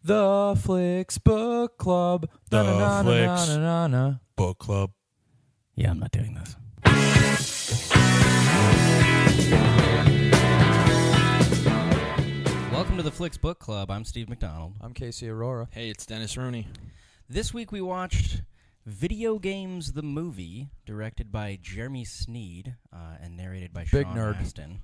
The Flicks Book Club. The Na-na-na-na-na-na-na. Book Club. Yeah, I'm not doing this. Welcome to the Flicks Book Club. I'm Steve McDonald. I'm Casey Aurora. Hey, it's Dennis Rooney. This week we watched Video Games the Movie, directed by Jeremy Sneed and narrated by Big Sean nerd. Astin.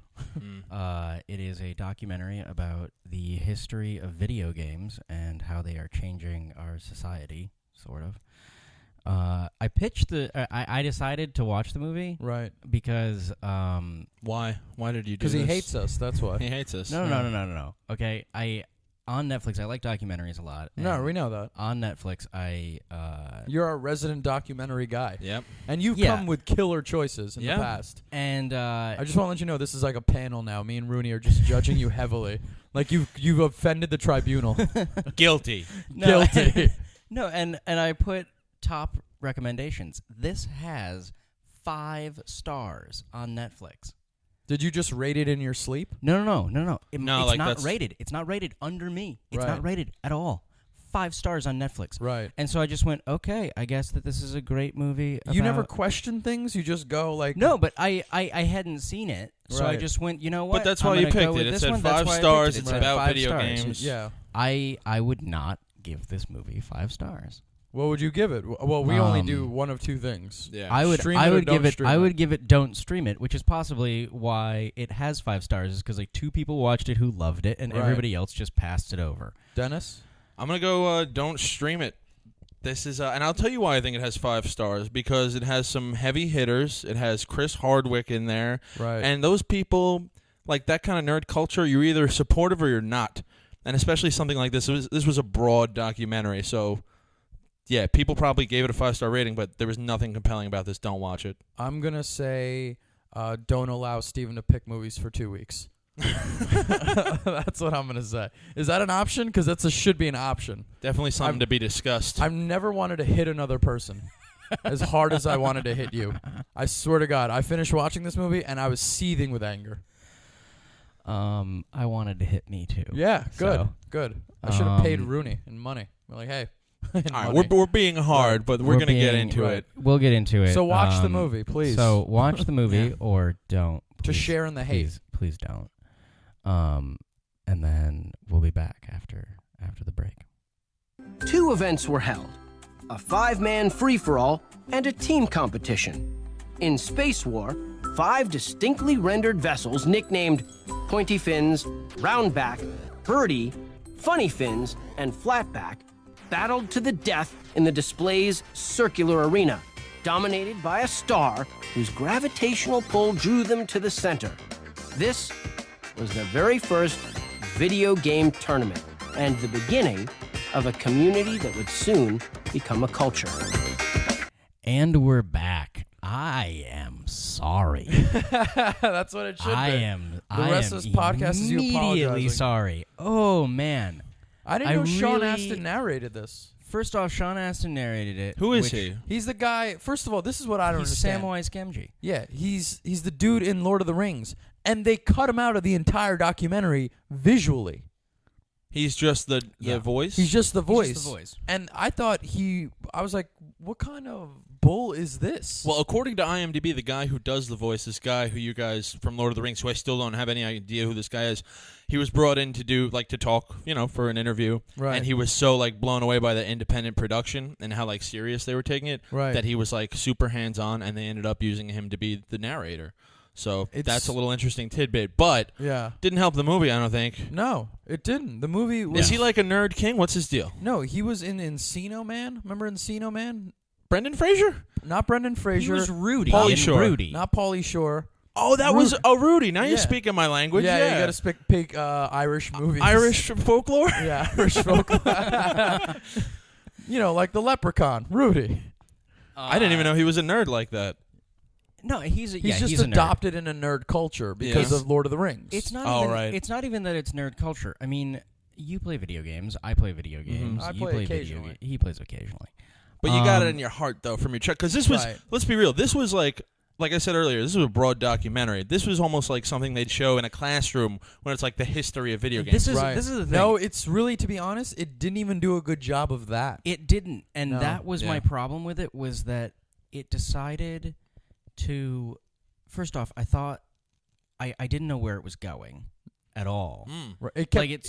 It is a documentary about the history of video games and how they are changing our society, sort of. I pitched I decided to watch the movie Right. because Why? Why did you do Because this? he hates us, that's why. He hates us. no. Okay, on Netflix, I like documentaries a lot. No, and we know that. On Netflix, You're our resident documentary guy. Yep. And you've Yeah. come with killer choices in the past. and I just want to let you know this is like a panel now. Me and Rooney are just judging you heavily. Like you've offended the tribunal. Guilty. Guilty. No, and I put top recommendations. This has 5 stars on Netflix. Did you just rate it in your sleep? No. No, It's like not that's- rated. It's not rated under me. It's Right. not rated at all. 5 stars on Netflix. Right. And so I just went, okay, I guess that this is a great movie. You never about- question things? You just go like... No, but I hadn't seen it, so I Right. just went, you know what? But that's I'm why you gonna go picked with it. It this said one. That's 5 why I picked stars. it. It's It said about 5 video stars. games. Yeah. I would not give this movie 5 stars. What would you give it? Well, we only do one of two things. Yeah. I would Stream it or don't stream it. give it don't stream it, which is possibly why it has 5 stars, is because like 2 people watched it who loved it and Right. everybody else just passed it over. Dennis? I'm gonna go. Don't stream it. This is, and I'll tell you why I think it has 5 stars, because it has some heavy hitters. It has Chris Hardwick in there, Right. and those people, like that kind of nerd culture, you're either supportive or you're not. And especially something like this. This was a broad documentary, so yeah, people probably gave it a 5-star rating, but there was nothing compelling about this. Don't watch it. I'm going to say don't allow Steven to pick movies for 2 weeks. That's what I'm going to say. Is that an option? Because should be an option. Definitely something to be discussed. I've never wanted to hit another person as hard as I wanted to hit you. I swear to God, I finished watching this movie and I was seething with anger. I wanted to hit me too. Yeah, good, So, good. I should have paid Rooney in money. We're like, hey. All right, we're being hard, but we're going to get into right. it. We'll get into it. So watch the movie, please. So watch the movie Yeah. or don't. To Please. share in the hate. Please don't. And then we'll be back after the break. 2 events were held: a 5-man free-for-all and a team competition. In Space War, 5 distinctly rendered vessels nicknamed Pointy Fins, Roundback, Birdie, Funny Fins, and Flatback battled to the death in the display's circular arena, dominated by a star whose gravitational pull drew them to the center. This was the very first video game tournament and the beginning of a community that would soon become a culture. And we're back. I am sorry. That's what it should I be. am. The rest of this podcast is you immediately apologizing. sorry. Oh man. I didn't I know Sean really- Astin narrated this. First off, Sean Astin narrated it. Who is which- he? He's the guy. First of all, this is what I don't He's understand. Samwise Gamgee. Yeah, he's the dude in Lord of the Rings, and they cut him out of the entire documentary visually. He's just the Yeah. voice? He's just the voice. He's just the voice. And I thought I was like, what kind of bull is this? Well, according to IMDb, the guy who does the voice, this guy who you guys from Lord of the Rings, who I still don't have any idea who this guy is, he was brought in to do to talk, for an interview, Right. and he was so blown away by the independent production and how serious they were taking it, Right. that he was super hands on, and they ended up using him to be the narrator. So that's a little interesting tidbit, but yeah. didn't help the movie, I don't think. No, it didn't. The movie was... Is he like a nerd king? What's his deal? No, he was in Encino Man. Remember Encino Man? Brendan Fraser? Not Brendan Fraser. He was Rudy. Pauly in Shore. Rudy. Not Pauly Shore. Oh, that was Rudy. Now Yeah. you're speaking my language. Yeah, you got to speak Irish movies. Irish folklore? Yeah, Irish folk. Like the Leprechaun, Rudy. I didn't even know he was a nerd like that. No, he's He's just just a nerd. adopted in a nerd culture because Yeah. of Lord of the Rings. It's not. Oh, even, right. It's not even that it's nerd culture. I mean, you play video games. I play video games. I you play video occasionally. He plays occasionally. But you got it in your heart, though, from your check. Because this was, Right. let's be real, this was like I said earlier, this was a broad documentary. This was almost like something they'd show in a classroom when it's like the history of video games. This is Right. this is the thing. No, it's really, to be honest, it didn't even do a good job of that. It didn't, and No. that was my Yeah. problem with it, was that it decided to. First off, I thought I didn't know where it was going at all. Right. It kept, Like it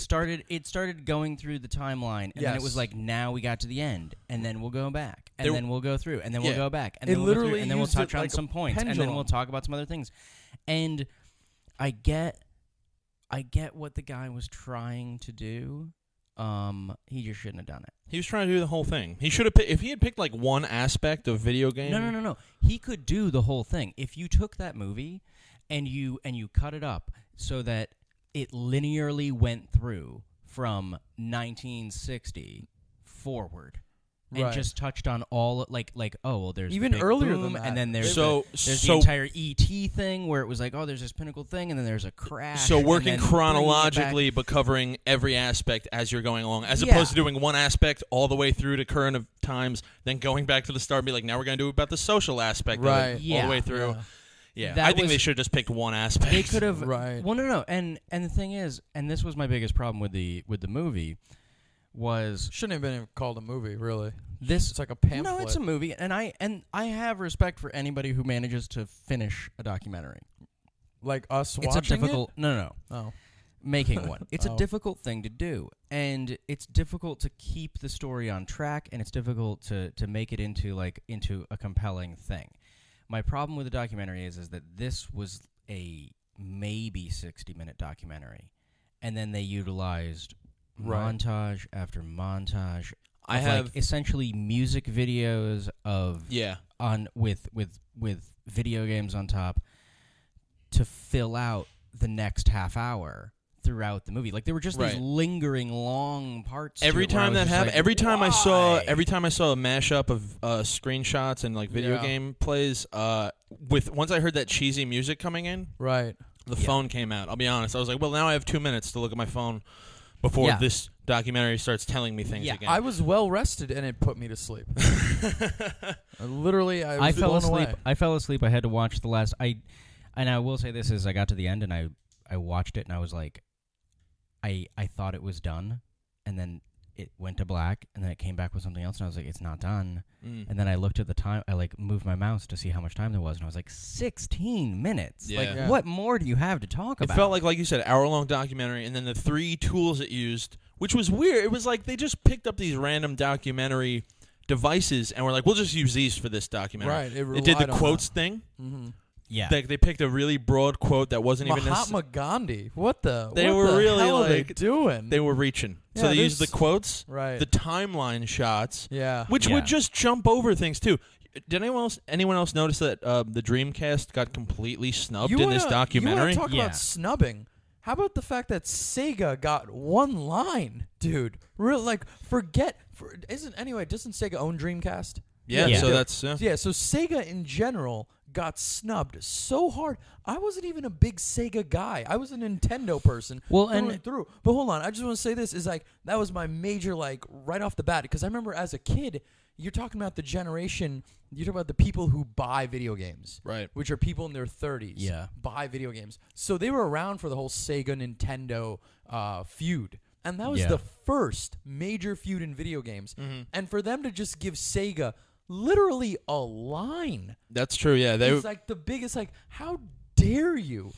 started going through the timeline, and then it was Yes. like, now we got to the end, and then we'll go back, and There- then we'll go through, and then Yeah. we'll go back, and It then we'll go through, literally and then we'll used it touch on like a some points, and then pendulum. we'll talk about some other things. And I get what the guy was trying to do. He just shouldn't have done it. He was trying to do the whole thing. He should have if he had picked like one aspect of video game. No. He could do the whole thing. If you took that movie and you cut it up so that it linearly went through from 1960 forward and Right. just touched on all there's Even the big earlier boom, than that. and then there's So there's the entire ET thing where it was like, oh, there's this pinnacle thing, and then there's a crash. So and working then bringing it back. chronologically, but covering every aspect as you're going along, as Yeah. opposed to doing one aspect all the way through to current of times, then going back to the start and be like, now we're going to do about the social aspect of Right. it all Yeah. the way through. Yeah. Yeah, That I think was- they should have just picked one aspect. They could have. Right. Well, no, and the thing is, and this was my biggest problem with the movie, was shouldn't have been even called a movie, really. this. It's like a pamphlet. No, it's a movie, and I have respect for anybody who manages to finish a documentary. like us It's a watching difficult. No, it. Oh. making one. It's Oh. a difficult thing to do, and it's difficult to keep the story on track, and it's difficult to make it into a compelling thing. My problem with the documentary is that this was a maybe 60-minute documentary, and then they utilized Right. montage after montage. I of, have essentially music videos of yeah. on with video games on top to fill out the next half hour throughout the movie. Like there were just these Right. lingering long parts. to Every it where I time was that just happened, like, every time I saw a why? mashup of screenshots and like video Yeah. game plays, once I heard that cheesy music coming in, Right. the Yeah. phone came out. I'll be honest. I was like, well, now I have 2 minutes to look at my phone before Yeah. this documentary starts telling me things Yeah. again. I was well rested, and it put me to sleep. Literally, I was I fell blown asleep. away. I fell asleep. I had to watch the last. And I will say this is I got to the end and I watched it and I was like, I thought it was done, and then it went to black, and then it came back with something else, and I was like, it's not done. Mm. And then I looked at the time. I moved my mouse to see how much time there was, and I was like, 16 minutes. Yeah. Like, Yeah. what more do you have to talk It about? felt like you said, hour-long documentary, and then the 3 tools it used, which was weird. It was like they just picked up these random documentary devices and were like, we'll just use these for this documentary. Right. It It did the relied on quotes thing. Mm-hmm. yeah. They picked a really broad quote that wasn't even Mahatma Gandhi. What the? They what were the really hell are they like- doing? They were reaching. So Yeah, they used the there's- quotes, right. the timeline shots, yeah. which Yeah. would just jump over things too. Did anyone else notice that the Dreamcast got completely snubbed in this documentary? You want to talk Yeah. about snubbing? How about the fact that Sega got one line, dude? Real doesn't Sega own Dreamcast? yeah, Yeah. so that's Yeah, so Sega in general got snubbed so hard. I wasn't even a big Sega guy. I was a Nintendo person. Well, through and- through. But hold on, I just want to say this is like that was my major right off the bat because I remember as a kid, you're talking about the generation. You're talking about the people who buy video games, right. which are people in their 30s. Yeah. buy video games. So they were around for the whole Sega Nintendo feud. And that was Yeah. the first major feud in video games. Mm-hmm. And for them to just give Sega literally a line, That's true. Yeah, they it's like the biggest, like, how dare you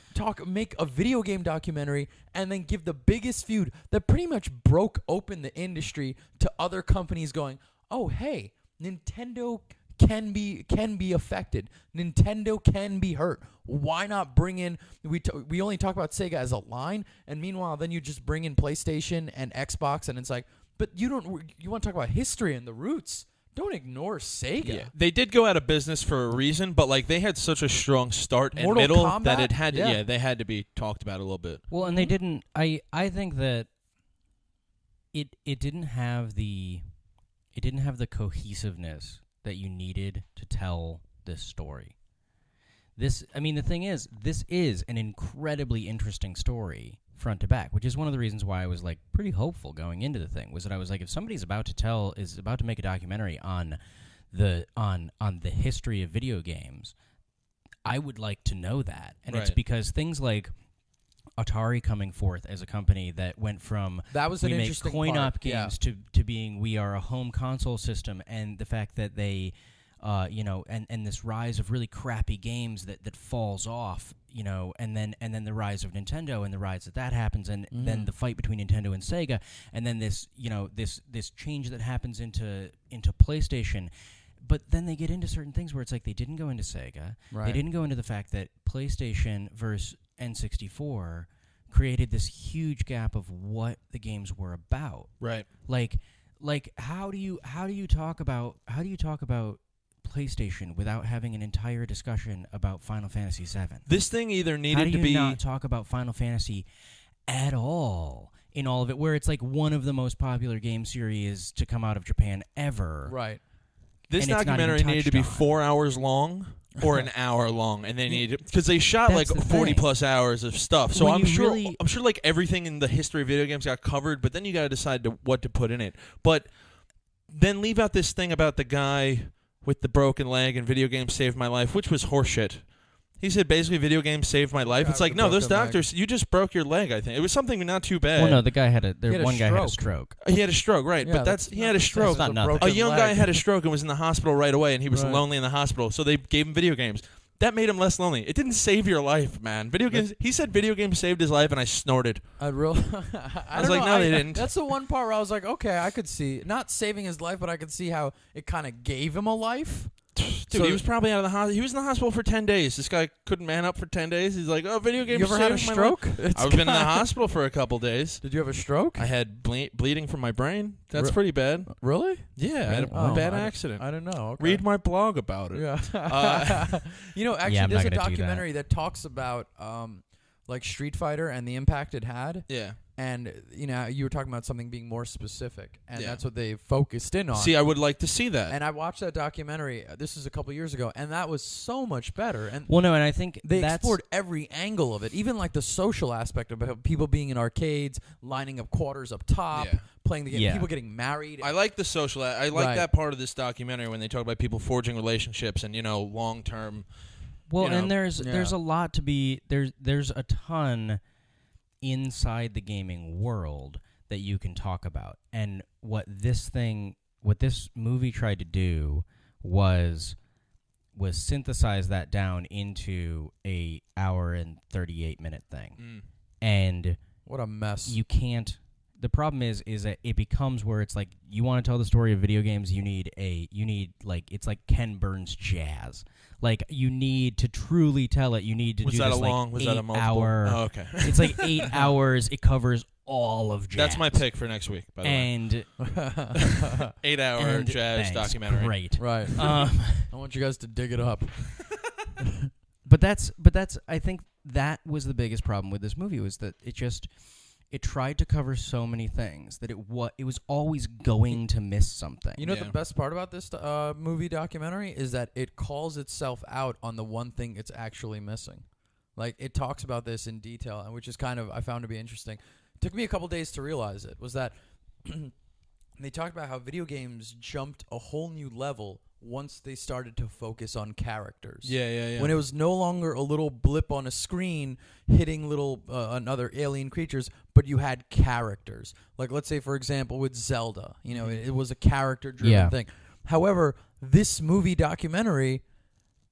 make a video game documentary and then give the biggest feud that pretty much broke open the industry to other companies going, oh, hey, Nintendo can be affected. Nintendo can be hurt. Why not bring in? We only talk about Sega as a line, and meanwhile, then you just bring in PlayStation and Xbox, and it's like, but you want to talk about history and the roots. Don't ignore Sega. Yeah, they did go out of business for a reason, but like they had such a strong start and Mortal middle Kombat? that it had to, Yeah. they had to be talked about a little bit. Well, and they didn't. I think that it didn't have the cohesiveness that you needed to tell this story. The thing is, this is an incredibly interesting story front to back, which is one of the reasons why I was like pretty hopeful going into the thing. Was that I was like, if somebody's about to make a documentary on the history of video games, I would like to know that. And it's Right. because things like Atari coming forth as a company that went from That was we an make interesting coin-op part, yeah. games to being we are a home console system, and the fact that they, and this rise of really crappy games that falls off, and then the rise of Nintendo and the rise that happens, and then the fight between Nintendo and Sega, and then this change that happens into PlayStation. But then they get into certain things where it's like they didn't go into Sega. Right. They didn't go into the fact that PlayStation versus N64 created this huge gap of what the games were about. Right. Like how do you talk about PlayStation without having an entire discussion about Final Fantasy VII? This thing either How needed do to you be not talk about Final Fantasy at all in all of it, where it's like one of the most popular game series to come out of Japan ever? Right. this and it's not documentary even needed to be touched on. 4 hours long or an hour long, and they needed because they shot That's like the 40 thing. plus hours of stuff. So When I'm you sure really- I'm sure like everything in the history of video games got covered, but then you got to decide what to put in it. But then leave out this thing about the guy with the broken leg and video games saved my life, which was horseshit. He said basically video games saved my life. guy It's with like, the no, those broken leg. doctors, you just broke your leg, I think. It was something not too bad. Well, no, the guy had He had a one guy had a stroke. stroke. He had a stroke, right. Yeah, but that's he had a not the same stroke. as Not a nothing. broken A young leg. guy had a stroke and was in the hospital right away, and he was Right. lonely in the hospital, so they gave him video games. That made him less lonely. It didn't save your life, man. Video games. He said video games saved his life, and I snorted. I was was like, no, they didn't. That's the one part where I was like, okay, I could see not saving his life, but I could see how it kind of gave him a life. Dude, So- he was probably out of the hospital. He was in the hospital for 10 days. This guy couldn't man up for 10 days. He's like, oh, video games You ever had a saved my life. stroke? It's I've been in the kinda- hospital for a couple days. Did you have a stroke? I had bleeding from my brain. That's Re- pretty bad. Really? Yeah, I had a Oh, bad I didn't- accident. I don't know. Okay. Read my blog about it. Yeah. You know, actually, Yeah, I'm there's not a gonna do that. documentary that talks about like Street Fighter and the impact it had. Yeah. And you know, you were talking about something being more specific, and Yeah. that's what they focused in on. See, I would like to see that. And I watched that documentary. This is a couple years ago, and that was so much better. And Well, no, and I think they that's explored every angle of it, even like the social aspect of it, people being in arcades, lining up quarters up top, Yeah. playing the game, Yeah. people getting married. I like the social. I like Right. that part of this documentary when they talk about people forging relationships and long term. well, you know, and there's yeah. a lot to be there's a ton inside the gaming world that you can talk about, and what this movie tried to do was synthesize that down into a hour and 38-minute thing, and What a mess. you can't. The problem is that it becomes where it's like you want to tell the story of video games. You need like it's like Ken Burns jazz. Like you need to truly tell it. You need to Was do that this a like long? Was that a 8 multiple? hour. Oh, okay. It's like 8 hours. It covers all of jazz. That's my pick for next week. By the way, And 8-hour and jazz thanks, documentary. Great. right. Um, I want you guys to dig it up. But that's I think that was the biggest problem with this movie, was that it tried to cover so many things that it was always going to miss something. You know Yeah. the best part about this movie documentary is that it calls itself out on the one thing it's actually missing. Like, it talks about this in detail, and which is kind of, I found to be interesting. It took me a couple days to realize it, was that they talked about how video games jumped a whole new level once they started to focus on characters. Yeah. When it was no longer a little blip on a screen hitting little another alien creatures, but you had characters. Like, let's say, for example, with Zelda, it was a character-driven Yeah. thing. However, this movie documentary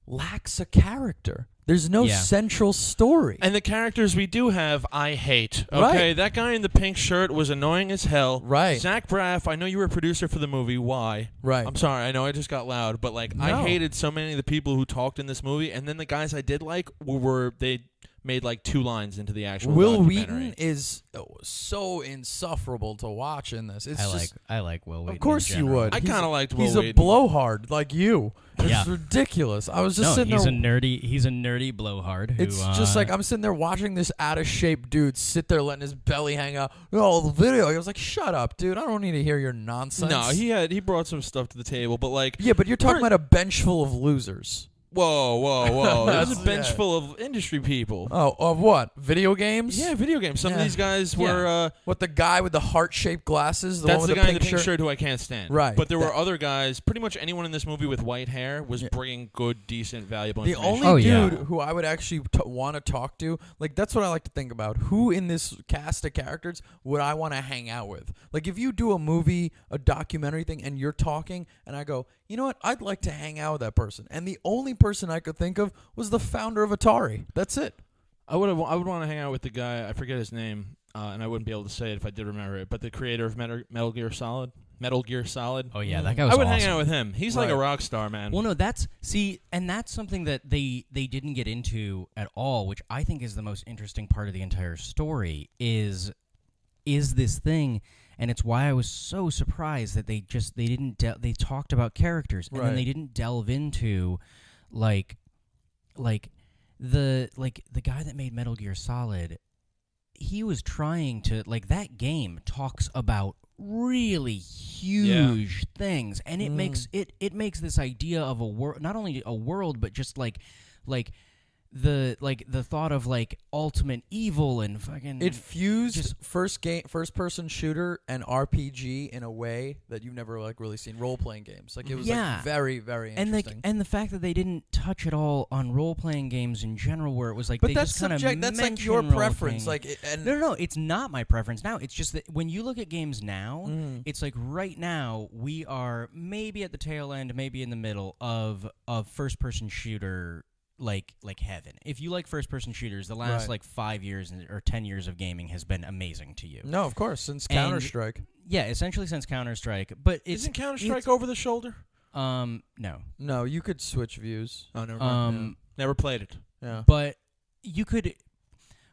lacks a character. There's no Yeah. central story. And the characters we do have, I hate. Okay, Right. that guy in the pink shirt was annoying as hell. Right. Zach Braff, I know you were a producer for the movie. Why? Right. I'm sorry. I know I just got loud, but like I No. hated so many of the people who talked in this movie, and then the guys I did like were they made like 2 lines into the actual Will documentary. Wheaton is so insufferable to watch in this. It's I like Will Wheaton. Of course in you general. would. I He's- kinda liked Will He's Wheaton. a blowhard like you. It's Yeah. ridiculous. I was just No, sitting he's there. He's a nerdy blowhard. Who, It's just like I'm sitting there watching this out of shape dude sit there letting his belly hang out. Oh, the video. I was like, shut up, dude. I don't need to hear your nonsense. No, he brought some stuff to the table, but like Yeah, but you're talking For- about a bench full of losers. Whoa. There's a That's- bench yeah. full of industry people. Oh, of what? Video games? Yeah, video games. Some of Yeah. these guys were. What, the guy with the heart-shaped glasses? That's one the with guy in the pink pink shirt? shirt who I can't stand. Right. But there were That- other guys. Pretty much anyone in this movie with white hair was Yeah. bringing good, decent, valuable The information. only Oh, yeah. dude who I would actually want to talk to, like, that's what I like to think about. Who in this cast of characters would I want to hang out with? Like, if you do a movie, a documentary thing, and you're talking, and I go, you know what? I'd like to hang out with that person. And the only person I could think of was the founder of Atari. That's it. I would want to hang out with the guy. I forget his name, and I wouldn't be able to say it if I did remember it. But the creator of Metal Gear Solid. Oh yeah, that guy was I would awesome. hang out with him. He's like a Right. rock star, man. Well, no, that's something that they didn't get into at all, which I think is the most interesting part of the entire story. Is this thing, and it's why I was so surprised that they didn't they talked about characters and then Right. they didn't delve into like the guy that made Metal Gear Solid. He was trying to that game talks about really huge things, and it makes this idea of a world, not only a world, but just like the thought of ultimate evil and fucking It fused Just- first person shooter and RPG in a way that you've never really seen role playing games. Like, it was Yeah. very, very and interesting. and the fact that they didn't touch at all on role playing games in general, where it was like but they that's just kind of subject. That's like your preference. Like, and No, it's not my preference now. It's just that when you look at games now, Mm. it's like right now we are maybe at the tail end, maybe in the middle of first person shooter like heaven. If you like first person shooters, the last Right. 5 years or 10 years of gaming has been amazing to you. no, of course, since And- Counter-Strike. Yeah, essentially since Counter-Strike, but it's Isn't Counter-Strike over the shoulder? no. No, you could switch views. Oh, never mind. Um Never played it. Yeah. but you could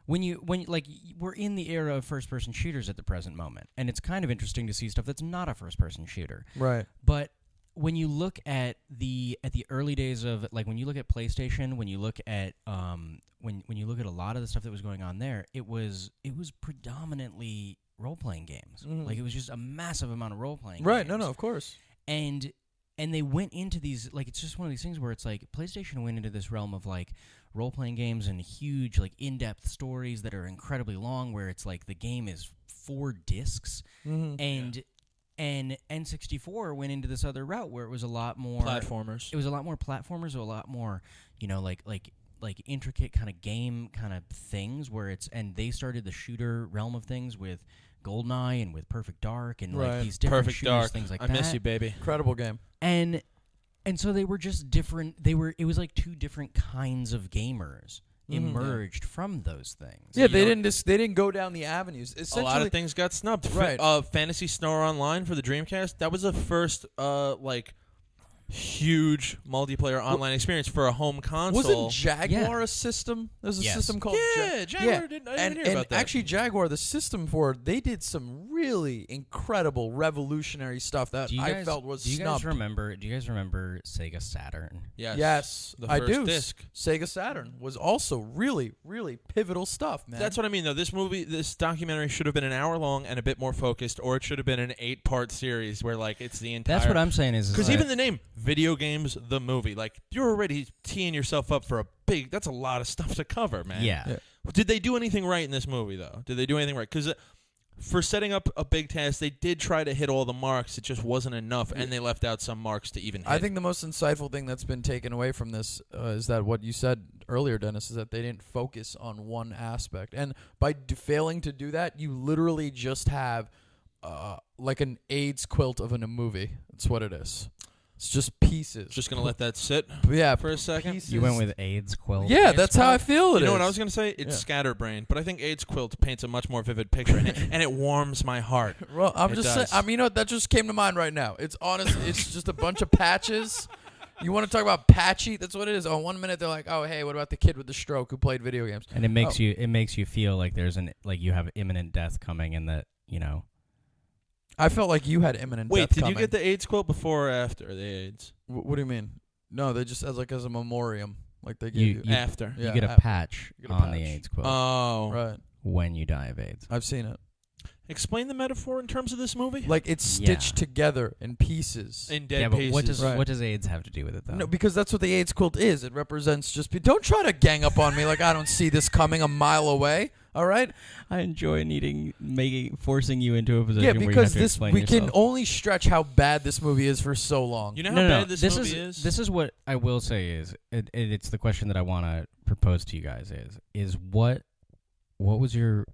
when we're in the era of first person shooters at the present moment, and it's kind of interesting to see stuff that's not a first person shooter. Right. But when you look at the early days of when you look at PlayStation, when you look at when you look at a lot of the stuff that was going on there, it was predominantly role playing games. Mhm. Like, it was just a massive amount of role playing. Right. games. No, of course. And they went into these it's just one of these things where it's like PlayStation went into this realm of role playing games and huge in-depth stories that are incredibly long, where it's the game is 4 discs, Mm-hmm. and N64 went into this other route where it was a lot more Platformers. It was a lot more platformers, a lot more intricate kind of game kind of things and they started the shooter realm of things with GoldenEye and with Perfect Dark and Right. these different Perfect shooters, Dark. things like I that. miss you, baby. Incredible game. And so they were just different. It was like 2 different kinds of gamers emerged from those things. Yeah, You they know- didn't go down the avenues. A lot of things got snubbed. Right. Fantasy Star Online for the Dreamcast. That was the first huge multiplayer online experience for a home console. Wasn't Jaguar a system? There's a Yes. system called Yeah, Jaguar didn't- I didn't hear about that. Actually, Jaguar, the system for it, they did some really incredible, revolutionary stuff that I felt was Do you snubbed. guys remember Sega Saturn? Yes. Yes, The I first do. disc. Sega Saturn was also really, really pivotal stuff, man. That's what I mean, though. This documentary should have been an hour long and a bit more focused, or it should have been an 8-part series where it's the entire. That's what I'm saying is Because even the name, Video Games, the movie, you're already teeing yourself up for that's a lot of stuff to cover, man. Yeah. Did they do anything right in this movie, though? Did they do anything right? Because for setting up a big task, they did try to hit all the marks. It just wasn't enough, and they left out some marks to even hit. I think the most insightful thing that's been taken away from this is that what you said earlier, Dennis, is that they didn't focus on one aspect. And by failing to do that, you literally just have an AIDS quilt of a movie. That's what it is. It's just pieces. Just going to let that sit yeah, for a second. pieces. You went with AIDS quilt. Yeah, AIDS that's how I quilt? feel it You know what is. I was going to say? It's Yeah. scatterbrained, but I think AIDS Quilt paints a much more vivid picture, and it warms my heart. Well, I'm It just saying. does. You know what? That just came to mind right now. It's honest. It's just a bunch of patches. You want to talk about patchy? That's what it is. On 1 minute they're like, "Oh, hey, what about the kid with the stroke who played video games?" And it makes Oh. you feel like there's you have imminent death coming, and that I felt like you had imminent Wait, death did you coming. get the AIDS Quilt before or after the AIDS? What do you mean? No, they just as a memoriam, like they You- give you- After. you get a after. patch You get a on the patch. AIDS quilt Oh. Right. when you die of AIDS. I've seen it. Explain the metaphor in terms of this movie. Like it's stitched together in pieces. In dead Yeah, but pieces. what does AIDS have to do with it though? No, because that's what the AIDS quilt is. It represents just. Don't try to gang up on me like I don't see this coming a mile away. All right. I enjoy forcing you into a position Yeah, where you because have to this explain we yourself. can only stretch how bad this movie is for so long. You know how No, bad this this movie is? This is what I will say is, it's the question that I want to propose to you guys is what was your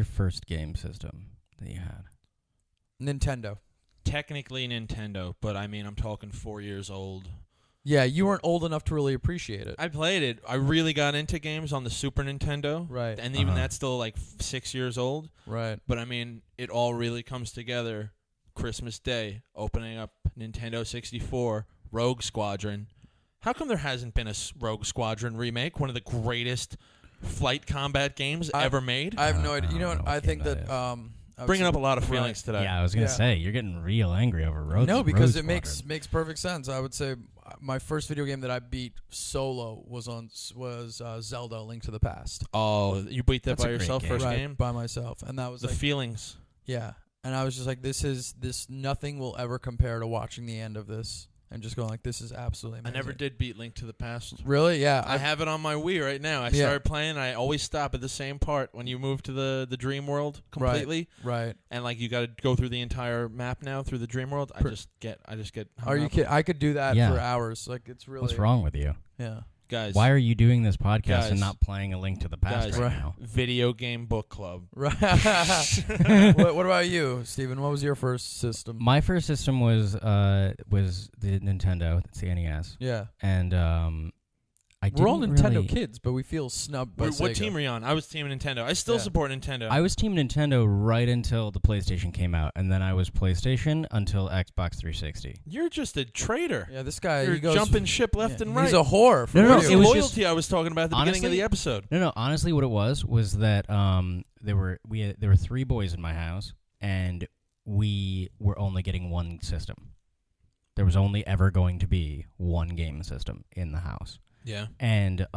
first game system that you had? Nintendo. Technically Nintendo, but I mean, I'm talking 4 years old. Yeah, you weren't old enough to really appreciate it. I played it. I really got into games on the Super Nintendo. Right. And even that's still like 6 years old. Right. But I mean, it all really comes together Christmas Day, opening up Nintendo 64, Rogue Squadron. How come there hasn't been a Rogue Squadron remake? One of the greatest flight combat games ever made. I have no idea. You know what? what I game think that that Bringing up a lot of feelings Right. today. Yeah, I was gonna Yeah. say you're getting real angry over Rogue. No, because Rogue it makes Squadron. perfect sense. I would say my first video game that I beat solo was Zelda: Link to the Past. Oh, you beat that That's by a great yourself game. first Right, game? by myself, and that was The like, feelings. yeah. And I was just like, this nothing will ever compare to watching the end of this and just going like, this is absolutely I amazing. never did beat Link to the Past. Really? Yeah. I have it on my Wii right now. I Yeah. started playing. I always stop at the same part when you move to the dream world completely, Right. and like you got to go through the entire map now through the dream world. I just get. hung Are you up. kidding? I could do that Yeah. for hours. Like it's really. What's wrong with you? Yeah. guys? Why are you doing this podcast Guys. and not playing A Link to the Past Guys. right Right. now? Video game book club. Right. what about you, Steven? What was your first system? My first system was the Nintendo, that's the NES, Yeah. and I We're all didn't Nintendo really- kids, but we feel snubbed by What Sega. team are you on? I was Team Nintendo. I still Yeah. support Nintendo. I was Team Nintendo right until the PlayStation came out, and then I was PlayStation until Xbox 360. You're just a traitor. Yeah, this guy. You're he goes, jumping ship left yeah, and right. He's a whore. For No, no, video Where's it the was games. loyalty I was talking about at the beginning of Honestly- the episode? No, honestly, what it was that there were three boys in my house, and we were only getting one system. There was only ever going to be one game system in the house, Yeah. and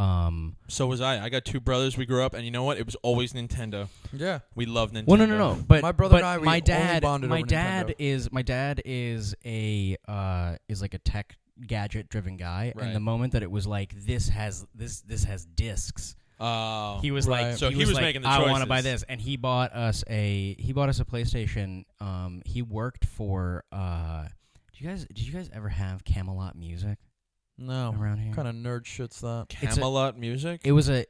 So was I. I got two brothers. We grew up, and you know what? It was always Nintendo. Yeah. We love Nintendo. well, no. But My brother but and I, we my only dad, bonded my over dad Nintendo. is like a tech gadget driven guy, Right. and the moment that it was like this has discs. Oh. He was Right. like, So he was like, making the I want to buy choices. this, and he bought us a PlayStation. He worked for. Did you guys ever have Camelot Music No. around here? What kind of nerd shit's that? Camelot music? It was like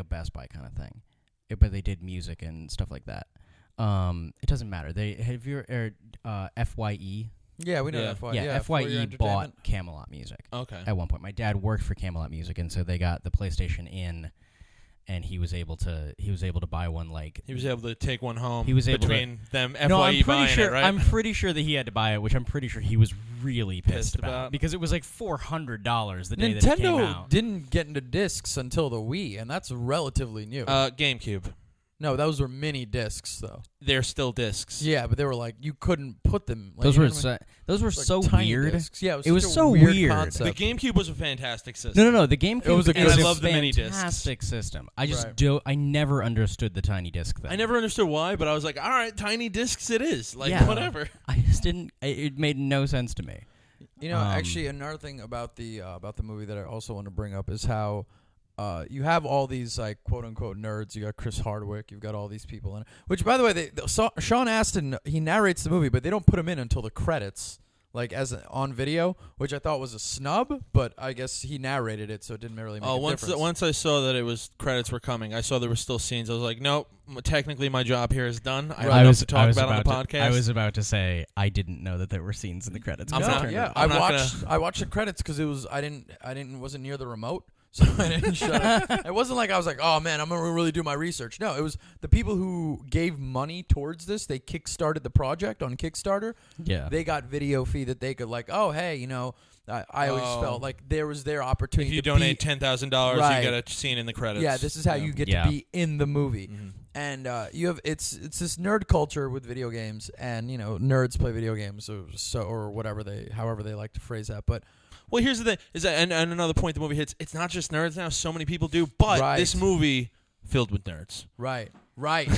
a Best Buy kind of thing, but they did music and stuff like that. It doesn't matter. Have you heard FYE? Yeah, we know Yeah. that. FYE. Yeah, for your FYE entertainment. bought Camelot Music. Okay. At one point, my dad worked for Camelot Music, and so they got the PlayStation in, and he was able to buy one like. He was able to take one home. He was able to- between them FYE No, I'm pretty buying sure. it, right? I'm pretty sure that he had to buy it, which I'm pretty sure he was really pissed Pissed about about. because it was like $400 the day that it came Nintendo out. didn't get into discs until the Wii, and that's relatively new. GameCube. No, those were mini discs, though. They're still discs. Yeah, but they were like you couldn't put them. Like, Those you were know what I mean? those were Like so tiny weird. discs. Yeah, It was such a so weird weird. concept. The GameCube was a fantastic system. No. The GameCube It was a is good And I system. love the mini discs. fantastic system. I just Right. I never understood the tiny disc thing. I never understood why, but I was like, all right, tiny discs it is. Like, Yeah. whatever. I just didn't. It made no sense to me. You know, actually, another thing about the movie that I also want to bring up is how you have all these like quote unquote nerds. You got Chris Hardwick. You've got all these people in it. Which, by the way, Sean Astin, he narrates the movie, but they don't put him in until the credits, like on video, which I thought was a snub. But I guess he narrated it, so it didn't really make a difference. Once I saw that it was credits were coming, I saw there were still scenes. I was like, nope, technically my job here is done. I have enough to talk about on the podcast. I was about to say I didn't know that there were scenes in the credits. I'm until I not- turned Yeah, it I'm on. not I watched the credits because it was wasn't near the remote, so I didn't shut it. It wasn't like I was like, oh man, I'm gonna really do my research. No, it was the people who gave money towards this. They kickstarted the project on Kickstarter. Yeah. They got video fee that they could like, oh hey, you know, I always felt like there was their opportunity. If you to donate be, $10,000, Right. you get a scene in the credits. yeah, this is how you get Yeah. to be in the movie. Mhm. And you have it's this nerd culture with video games, and you know nerds play video games, or whatever however they like to phrase that. But Well, here's the thing: is that and another point the movie hits. It's not just nerds now. So many people do, but Right. this movie filled with nerds. right, Right.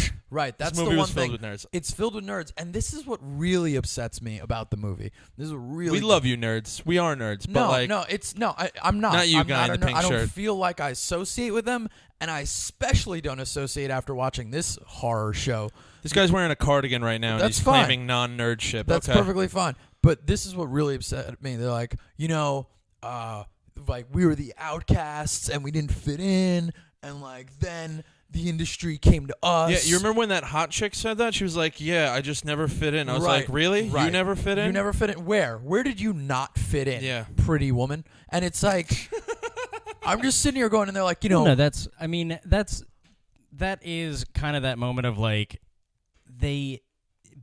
That's This the movie one was filled thing. with nerds. It's filled with nerds, and this is what really upsets me about the movie. This is what really. We love you, nerds. We are nerds, but I'm not. Not you, I'm guy not in the a nerd. pink I don't shirt. feel like I associate with them, and I especially don't associate after watching this horror show. this guy's wearing a cardigan right now, and That's he's fine. claiming non-nerd shit. That's okay. perfectly fine. But this is what really upset me. They're like, like we were the outcasts and we didn't fit in, and like then the industry came to us. Yeah, you remember when that hot chick said that? She was like, "Yeah, I just never fit in." I was Right, like, "Really? right. You never fit in? You never fit in. Where? Where did you not fit in? Yeah. Pretty woman. And it's like, I'm just sitting here going, and they're like, No, that is kind of that moment of like they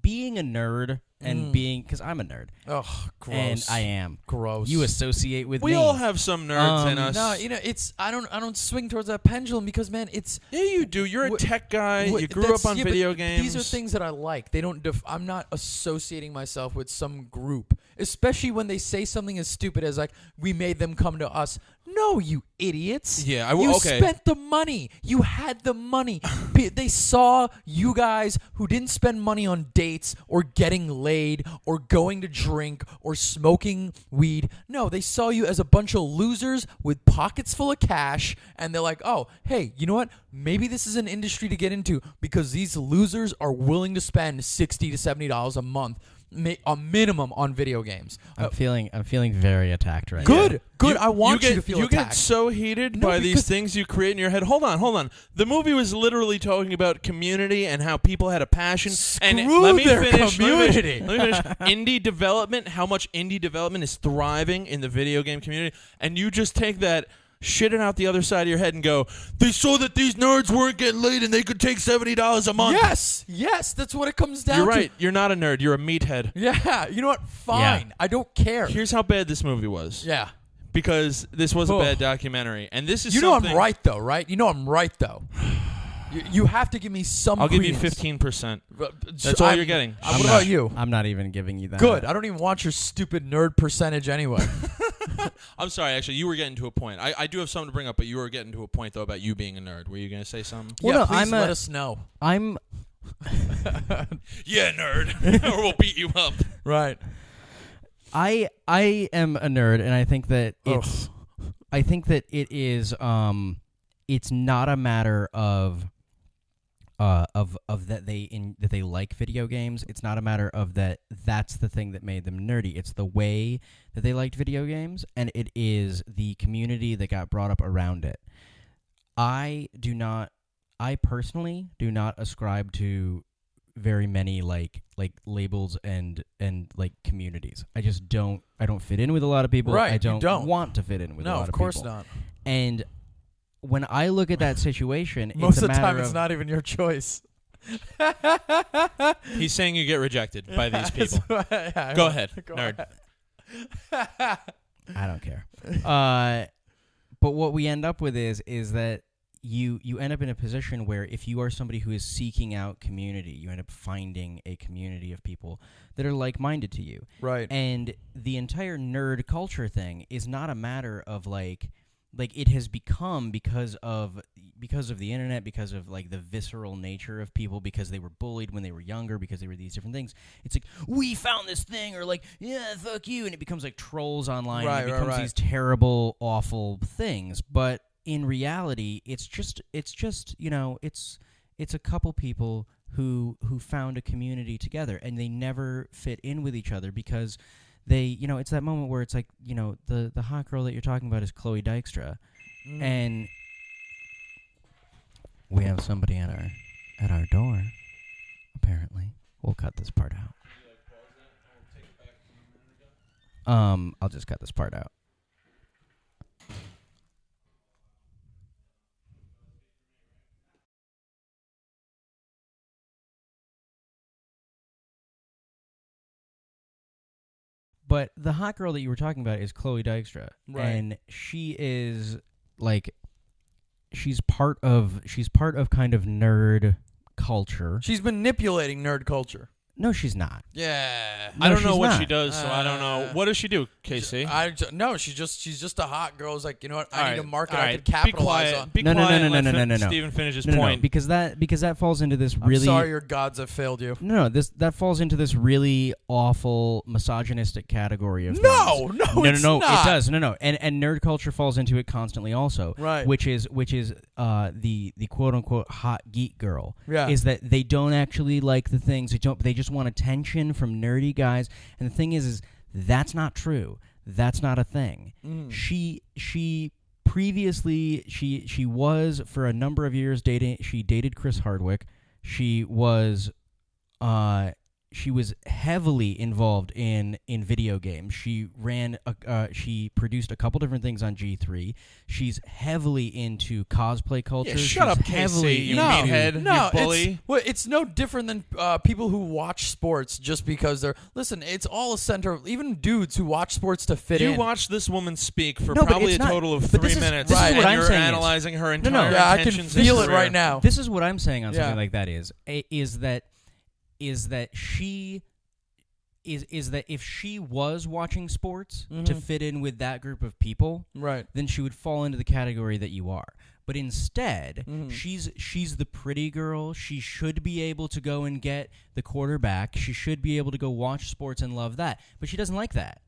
being a nerd and being, because I'm a nerd oh, gross. and I am. gross. You associate with We me. all have some nerds in us. No, it's I don't swing towards that pendulum because man, it's Yeah, you do. You're a Wh- tech guy. wh- You grew that's- up on yeah, video but games. These are things that I like. They don't. I'm not associating myself with some group, especially when they say something as stupid as like, "We made them come to us." No, you idiots. Yeah, you okay. spent the money. You had the money. They saw you guys who didn't spend money on dates or getting laid or going to drink or smoking weed. No, they saw you as a bunch of losers with pockets full of cash, and they're like, "Oh, hey, you know what? Maybe this is an industry to get into because these losers are willing to spend $60 to $70 a month, a minimum, on video games." I'm feeling very attacked right now. Good. I want you to feel You attacked. get so heated No, by these because- things you create in your head. Hold on. The movie was literally talking about community and how people had a passion. And Screw let me their finish. community. Let me finish. Indie development. How much indie development is thriving in the video game community? And you just take that. Shit it out the other side of your head and go, they saw that these nerds weren't getting laid and they could take $70 a month. Yes, that's what it comes down You're to. right. You're not a nerd. You're a meathead. Yeah, you know what? Fine. Yeah. I don't care. Here's how bad this movie was. Yeah. Because this was a Oh. bad documentary. And this is You know something... I'm right, though, right? You know I'm right, though. You have to give me some I'll give you credence. 15%. But- That's all you're getting. What about you? I'm not even giving you that. Good. I don't even want your stupid nerd percentage anyway. I'm sorry, actually, you were getting to a point. I do have something to bring up, but you were getting to a point, though, about you being a nerd. Were you going to say something? Well, yeah, no, please I'm let a- us know. I'm Yeah, nerd. Or we'll beat you up. Right. I am a nerd, and I think that it's I think that it is it's not a matter of that they like video games. It's not a matter of that's the thing that made them nerdy. It's the way that they liked video games, and it is the community that got brought up around it. I personally do not ascribe to very many like labels and like communities. I just don't fit in with a lot of people. Right, I you don't, don't. want to fit in with a No, lot of course people. not. And when I look at that situation, Most it's of a the time, matter it's of, not even your choice. He's saying you get rejected by these people. Yeah, Go ahead, Go nerd. ahead. I don't care. But what we end up with is that you end up in a position where if you are somebody who is seeking out community, you end up finding a community of people that are like-minded to you. Right. And the entire nerd culture thing is not a matter of like it has become because of the internet, because of like the visceral nature of people, because they were bullied when they were younger, because they were these different things. It's like, we found this thing, or like, yeah, fuck you, and it becomes like trolls online, and it becomes these terrible, awful things. But in reality, it's just you know, it's a couple people who found a community together, and they never fit in with each other because they, you know, it's that moment where it's like, you know, the hot girl that you're talking about is Chloe Dykstra, and we have somebody at our door. Apparently, we'll cut this part out. I'll just cut this part out. But the hot girl that you were talking about is Chloe Dykstra, Right. and she is like, she's part of kind of nerd culture. She's manipulating nerd culture. No, she's not. Yeah. No, I don't know she's what not. she does, so I don't know. What does she do, Casey? No, she's just a hot girl who's like, you know what? I All need a right, market all I right, could capitalize be quiet, on. Be No, no, quiet. no, no, and no, let no, no, no. Stephen finish his No, point. because that falls into this I'm really. sorry your gods have failed you. No, that falls into this really awful misogynistic category of No, things. no, it's no, not. it does. No, and nerd culture falls into it constantly also. Right. Which is the quote unquote hot geek girl. Yeah. Is that they don't actually like the things they just want attention from nerdy guys. And the thing is that's not true. That's not a thing. She previously she was for a number of years dated Chris Hardwick. She was heavily involved in video games. She she produced a couple different things on G3. She's heavily into cosplay culture. Yeah, shut She's up, Casey. heavily You into- meathead. No, you bully. it's no different than people who watch sports just because they're. Listen, it's all a center. Even dudes who watch sports to fit You in. watched this woman speak for No, but probably a it's not- total of but 3 this is- minutes, this is and what I'm you're saying is- analyzing her No, entire Yeah, I can intentions feel and it right career. now. This is what I'm saying on Yeah. something like that is that if she was watching sports to fit in with that group of people, Right. then she would fall into the category that you are. But instead, she's the pretty girl. She should be able to go and get the quarterback. She should be able to go watch sports and love that. But she doesn't like that.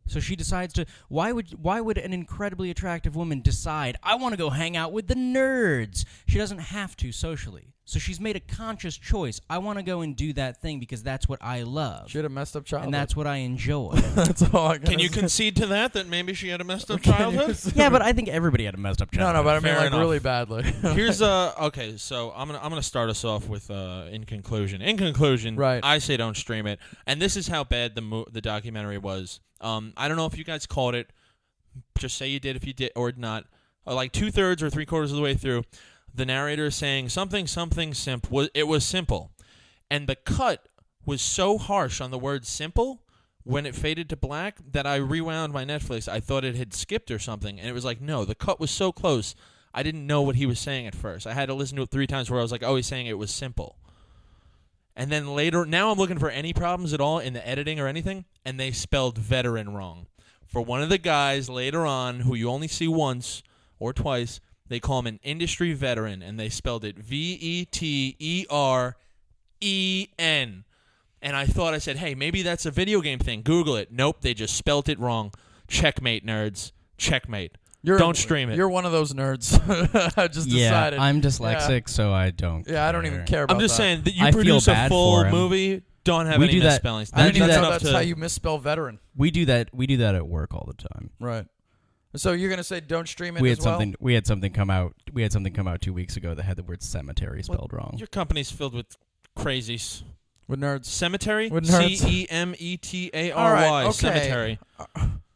So she decides to. Why would an incredibly attractive woman decide I want to go hang out with the nerds? She doesn't have to socially. So she's made a conscious choice. I want to go and do that thing because that's what I love, She had a messed up childhood. and that's what I enjoy. that's all I Can you concede to that maybe she had a messed up childhood? Yeah, but I think everybody had a messed up No, childhood. no, but I mean Fair like enough. really badly. Here's okay, so I'm gonna start us off with in conclusion. In conclusion, Right. I say don't stream it, and this is how bad the documentary was. I don't know if you guys caught it. Just say you did if you did or not. Like 2/3 or 3/4 of the way through, the narrator is saying something simple. It was simple, and the cut was so harsh on the word simple when it faded to black that I rewound my Netflix. I thought it had skipped or something, and it was like, no, the cut was so close. I didn't know what he was saying at first. I had to listen to it 3 times where I was like, oh, he's saying it was simple. And then later, now I'm looking for any problems at all in the editing or anything, and they spelled veteran wrong. For one of the guys later on, who you only see once or twice, they call him an industry veteran, and they spelled it VETEREN. And I said, hey, maybe that's a video game thing. Google it. Nope, they just spelled it wrong. Checkmate, nerds. Checkmate. Don't stream it. You're one of those nerds. I just decided. I'm dyslexic, so I don't. Yeah, I don't even care about I'm just that. saying that you I feel produce a bad full for him. movie, don't have We any do that- misspellings. I think do that- that's how you misspell veteran. We do that at work all the time. Right. So you're gonna say don't stream it We as had well? something. We had something come out. 2 weeks ago that had the word cemetery spelled wrong. Your company's filled with crazies. with nerds. Cemetery? With nerds. CEMETARY. All right, okay. Cemetery.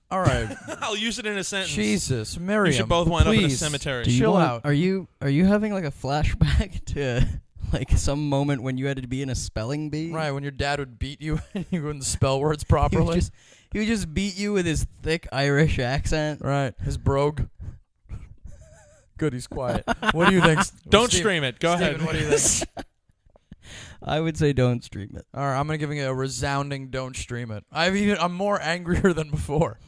All right. I'll use it in a sentence. Jesus, Miriam. You should both wind up in a please. cemetery. Do you Chill want- out. Are you having like a flashback to like some moment when you had to be in a spelling bee? Right, when your dad would beat you and you wouldn't spell words He would properly. just beat you with his thick Irish accent. Right, his brogue. Good, he's quiet. What do you think? Don't Steve- stream it. Go Steven, ahead. what do you think? I would say don't stream it. All right, I'm gonna give it a resounding don't stream it. I'm more angrier than before.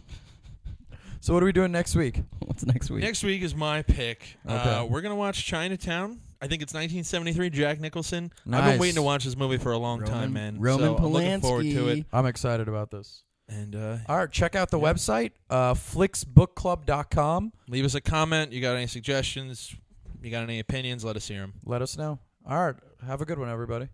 So what are we doing next week? What's next week? Next week is my pick. Okay. We're going to watch Chinatown. I think it's 1973, Jack Nicholson. I've Nice. been waiting to watch this movie for a long time, man. Roman so I'm looking forward to Polanski. it. I'm excited about this. And All right, check out the website, flicksbookclub.com. leave us a comment. You got any suggestions? You got any opinions? Let us hear them. Let us know. All right, have a good one, everybody.